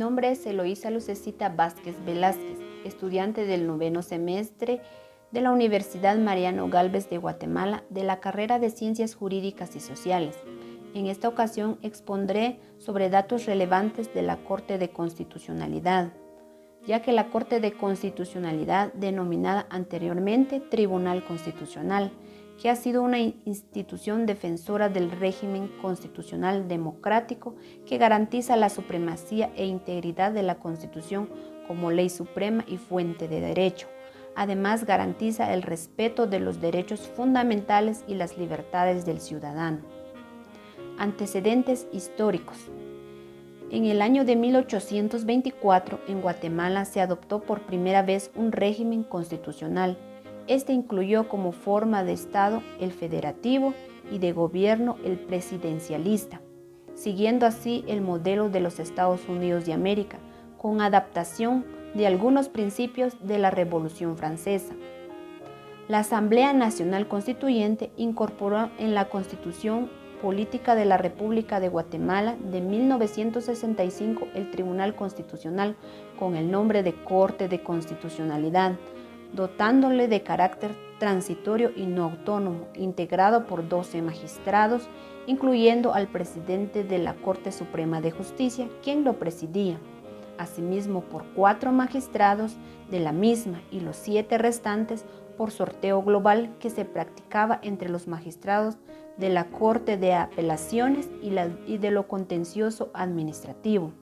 nombre es Eloísa Lucecita Vázquez Velázquez, estudiante del 9º semestre de la Universidad Mariano Gálvez de Guatemala de la carrera de Ciencias Jurídicas y Sociales. En esta ocasión expondré sobre datos relevantes de la Corte de Constitucionalidad, ya que la Corte de Constitucionalidad, denominada anteriormente Tribunal Constitucional, que ha sido una institución defensora del régimen constitucional democrático que garantiza la supremacía e integridad de la Constitución como ley suprema y fuente de derecho. Además, garantiza el respeto de los derechos fundamentales y las libertades del ciudadano. Antecedentes históricos. En el año de 1824, en Guatemala se adoptó por primera vez un régimen constitucional. Este incluyó como forma de Estado el federativo y de gobierno el presidencialista, siguiendo así el modelo de los Estados Unidos de América, con adaptación de algunos principios de la Revolución Francesa. La Asamblea Nacional Constituyente incorporó en la Constitución Política de la República de Guatemala de 1965 el Tribunal Constitucional con el nombre de Corte de Constitucionalidad, dotándole de carácter transitorio y no autónomo, integrado por 12 magistrados, incluyendo al presidente de la Corte Suprema de Justicia, quien lo presidía, asimismo por 4 magistrados de la misma y los 7 restantes por sorteo global que se practicaba entre los magistrados de la Corte de Apelaciones y de lo contencioso administrativo,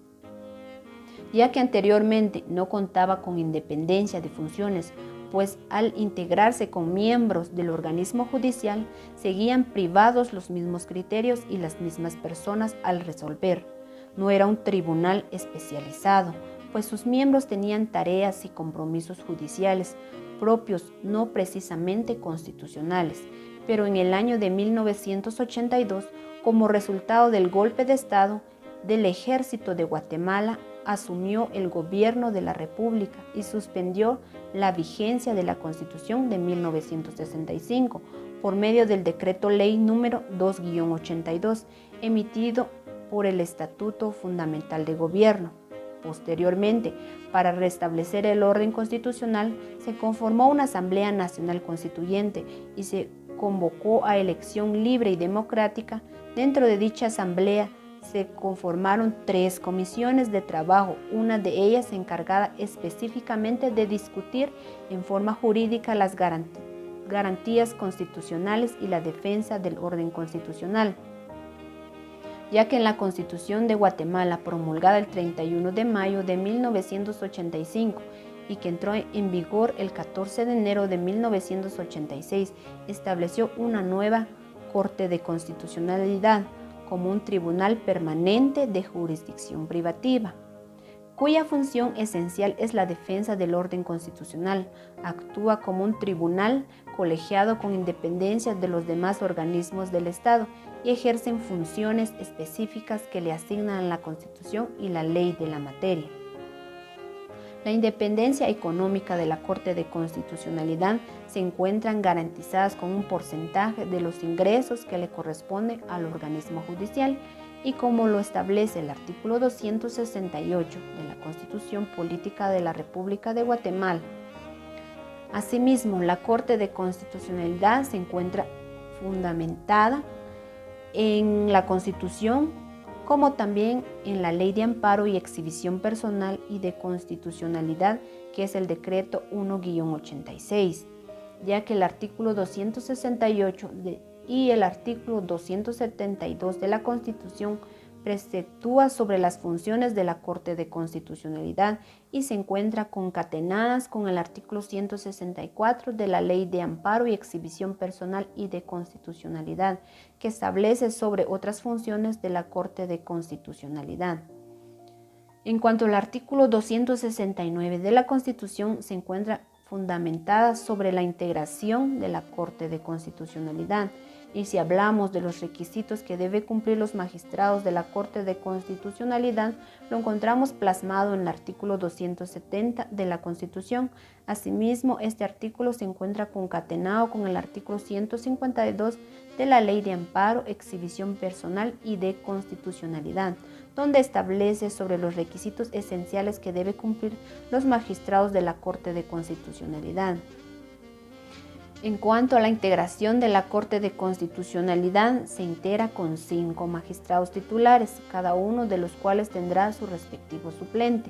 ya que anteriormente no contaba con independencia de funciones, pues al integrarse con miembros del organismo judicial, seguían privados los mismos criterios y las mismas personas al resolver. No era un tribunal especializado, pues sus miembros tenían tareas y compromisos judiciales propios, no precisamente constitucionales. Pero en el año de 1982, como resultado del golpe de Estado del Ejército de Guatemala, asumió el gobierno de la República y suspendió la vigencia de la Constitución de 1965 por medio del Decreto Ley número 2-82, emitido por el Estatuto Fundamental de Gobierno. Posteriormente, para restablecer el orden constitucional, se conformó una Asamblea Nacional Constituyente y se convocó a elección libre y democrática. Dentro de dicha asamblea se conformaron 3 comisiones de trabajo, una de ellas encargada específicamente de discutir en forma jurídica las garantías constitucionales y la defensa del orden constitucional, ya que en la Constitución de Guatemala, promulgada el 31 de mayo de 1985 y que entró en vigor el 14 de enero de 1986, estableció una nueva Corte de Constitucionalidad como un tribunal permanente de jurisdicción privativa, cuya función esencial es la defensa del orden constitucional. Actúa como un tribunal colegiado con independencia de los demás organismos del Estado y ejercen funciones específicas que le asignan la Constitución y la ley de la materia. La independencia económica de la Corte de Constitucionalidad se encuentran garantizadas con un porcentaje de los ingresos que le corresponde al organismo judicial y como lo establece el artículo 268 de la Constitución Política de la República de Guatemala. Asimismo, la Corte de Constitucionalidad se encuentra fundamentada en la Constitución, como también en la Ley de Amparo y Exhibición Personal y de Constitucionalidad, que es el Decreto 1-86, ya que el artículo 268 y el artículo 272 de la Constitución preceptúa sobre las funciones de la Corte de Constitucionalidad y se encuentra concatenadas con el artículo 164 de la Ley de Amparo y Exhibición Personal y de Constitucionalidad, que establece sobre otras funciones de la Corte de Constitucionalidad. En cuanto al artículo 269 de la Constitución, se encuentra fundamentada sobre la integración de la Corte de Constitucionalidad. Y si hablamos de los requisitos que deben cumplir los magistrados de la Corte de Constitucionalidad, lo encontramos plasmado en el artículo 270 de la Constitución. Asimismo, este artículo se encuentra concatenado con el artículo 152 de la Ley de Amparo, Exhibición Personal y de Constitucionalidad, donde establece sobre los requisitos esenciales que deben cumplir los magistrados de la Corte de Constitucionalidad. En cuanto a la integración de la Corte de Constitucionalidad, se integra con 5 magistrados titulares, cada uno de los cuales tendrá su respectivo suplente.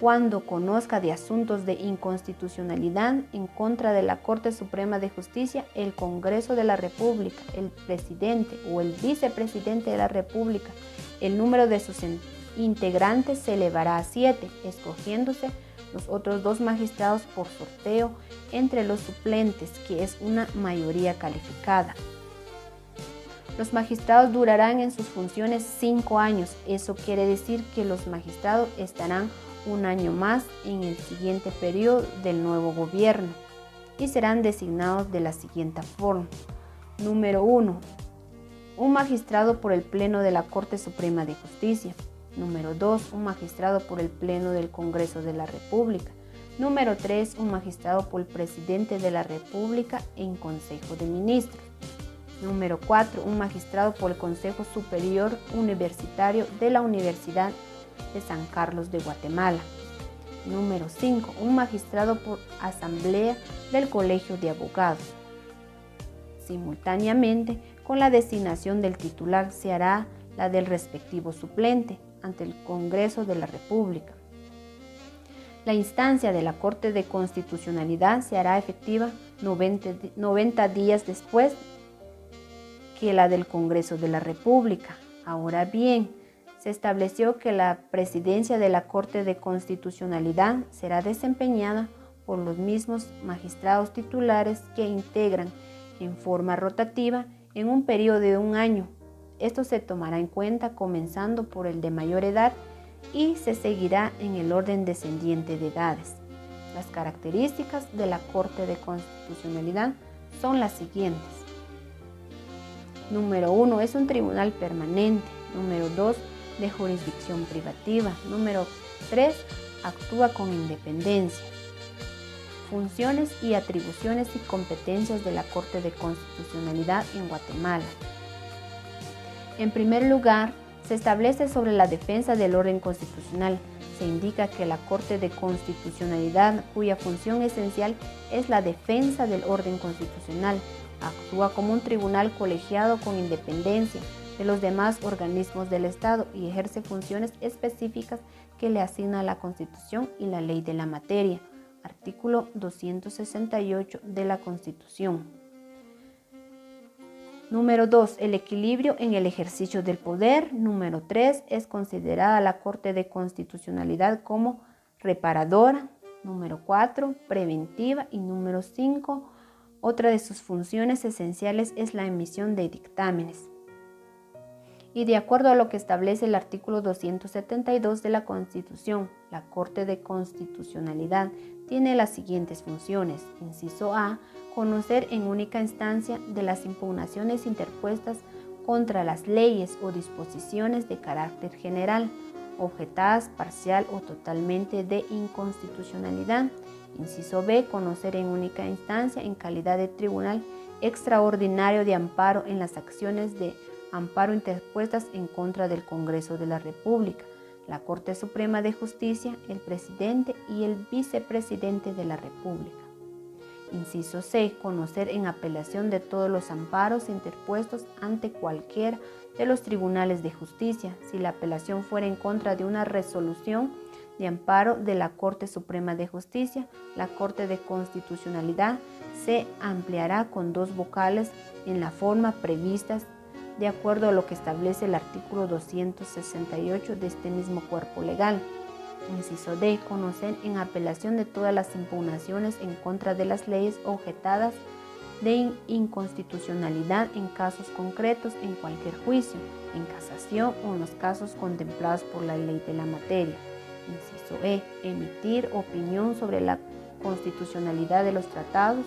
Cuando conozca de asuntos de inconstitucionalidad en contra de la Corte Suprema de Justicia, el Congreso de la República, el presidente o el vicepresidente de la República, el número de sus integrantes se elevará a 7, escogiéndose los otros 2 magistrados por sorteo entre los suplentes, que es una mayoría calificada. Los magistrados durarán en sus funciones 5 años. Eso quiere decir que los magistrados estarán un año más en el siguiente periodo del nuevo gobierno y serán designados de la siguiente forma. Número 1. Un magistrado por el Pleno de la Corte Suprema de Justicia. Número 2. Un magistrado por el Pleno del Congreso de la República. Número 3. Un magistrado por el Presidente de la República en Consejo de Ministros. Número 4. Un magistrado por el Consejo Superior Universitario de la Universidad de San Carlos de Guatemala. Número 5. Un magistrado por asamblea del Colegio de Abogados. Simultáneamente con la designación del titular se hará la del respectivo suplente ante el Congreso de la República. La instancia de la Corte de Constitucionalidad se hará efectiva 90 días después que la del Congreso de la República. Ahora bien, se estableció que la presidencia de la Corte de Constitucionalidad será desempeñada por los mismos magistrados titulares que integran en forma rotativa en un periodo de 1 año. Esto se tomará en cuenta comenzando por el de mayor edad y se seguirá en el orden descendiente de edades. Las características de la Corte de Constitucionalidad son las siguientes. Número 1. Es un tribunal permanente. Número 2. De jurisdicción privativa. Número 3. Actúa con independencia. Funciones y atribuciones y competencias de la Corte de Constitucionalidad en Guatemala. En primer lugar, se establece sobre la defensa del orden constitucional. Se indica que la Corte de Constitucionalidad, cuya función esencial es la defensa del orden constitucional, actúa como un tribunal colegiado con independencia de los demás organismos del Estado y ejerce funciones específicas que le asigna la Constitución y la ley de la materia. Artículo 268 de la Constitución. Número 2. El equilibrio en el ejercicio del poder. Número 3. Es considerada la Corte de Constitucionalidad como reparadora. Número 4. Preventiva. Y número 5. Otra de sus funciones esenciales es la emisión de dictámenes. Y de acuerdo a lo que establece el artículo 272 de la Constitución, la Corte de Constitucionalidad tiene las siguientes funciones. Inciso A. Conocer en única instancia de las impugnaciones interpuestas contra las leyes o disposiciones de carácter general, objetadas parcial o totalmente de inconstitucionalidad. Inciso B. Conocer en única instancia en calidad de tribunal extraordinario de amparo en las acciones de amparo interpuestas en contra del Congreso de la República, la Corte Suprema de Justicia, el presidente y el vicepresidente de la República. Inciso C. Conocer en apelación de todos los amparos interpuestos ante cualquiera de los tribunales de justicia, si la apelación fuera en contra de una resolución de amparo de la Corte Suprema de Justicia. La Corte de Constitucionalidad se ampliará con 2 vocales en la forma previstas de acuerdo a lo que establece el artículo 268 de este mismo cuerpo legal. Inciso D. Conocer en apelación de todas las impugnaciones en contra de las leyes objetadas de inconstitucionalidad en casos concretos en cualquier juicio, en casación o en los casos contemplados por la ley de la materia. Inciso E. Emitir opinión sobre la constitucionalidad de los tratados,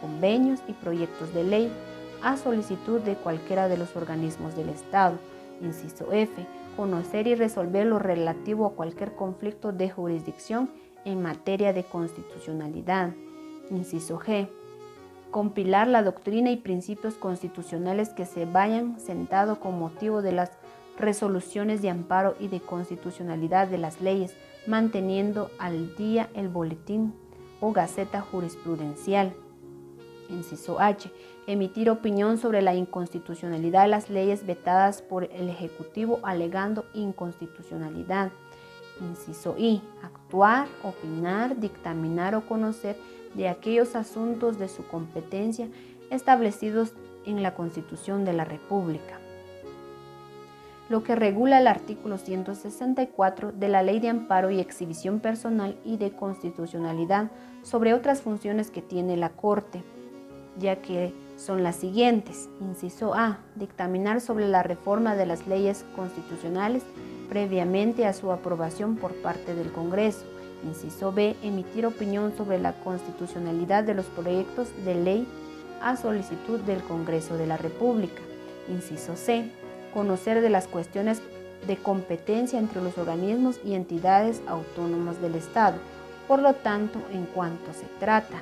convenios y proyectos de ley a solicitud de cualquiera de los organismos del Estado. Inciso F. Conocer y resolver lo relativo a cualquier conflicto de jurisdicción en materia de constitucionalidad. Inciso G. compilar la doctrina y principios constitucionales que se vayan sentado con motivo de las resoluciones de amparo y de constitucionalidad de las leyes, manteniendo al día el boletín o gaceta jurisprudencial. Inciso H. Emitir opinión sobre la inconstitucionalidad de las leyes vetadas por el Ejecutivo alegando inconstitucionalidad. Inciso I. Actuar, opinar, dictaminar o conocer de aquellos asuntos de su competencia establecidos en la Constitución de la República. Lo que regula el artículo 164 de la Ley de Amparo y Exhibición Personal y de Constitucionalidad sobre otras funciones que tiene la Corte, ya que son las siguientes. Inciso A. Dictaminar sobre la reforma de las leyes constitucionales previamente a su aprobación por parte del Congreso. Inciso B. Emitir opinión sobre la constitucionalidad de los proyectos de ley a solicitud del Congreso de la República. Inciso C. Conocer de las cuestiones de competencia entre los organismos y entidades autónomas del Estado. Por lo tanto, en cuanto se trata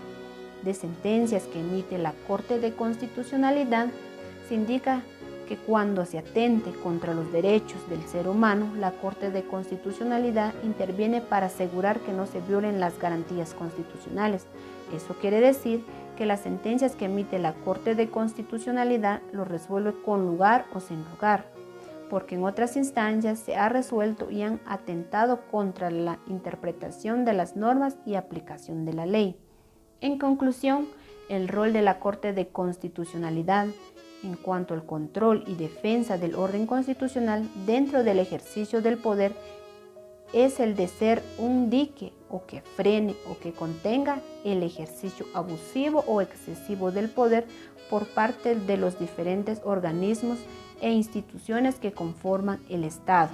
de sentencias que emite la Corte de Constitucionalidad, se indica que cuando se atente contra los derechos del ser humano, la Corte de Constitucionalidad interviene para asegurar que no se violen las garantías constitucionales. Eso quiere decir que las sentencias que emite la Corte de Constitucionalidad lo resuelve con lugar o sin lugar, porque en otras instancias se ha resuelto y han atentado contra la interpretación de las normas y aplicación de la ley. En conclusión, el rol de la Corte de Constitucionalidad en cuanto al control y defensa del orden constitucional dentro del ejercicio del poder es el de ser un dique o que frene o que contenga el ejercicio abusivo o excesivo del poder por parte de los diferentes organismos e instituciones que conforman el Estado.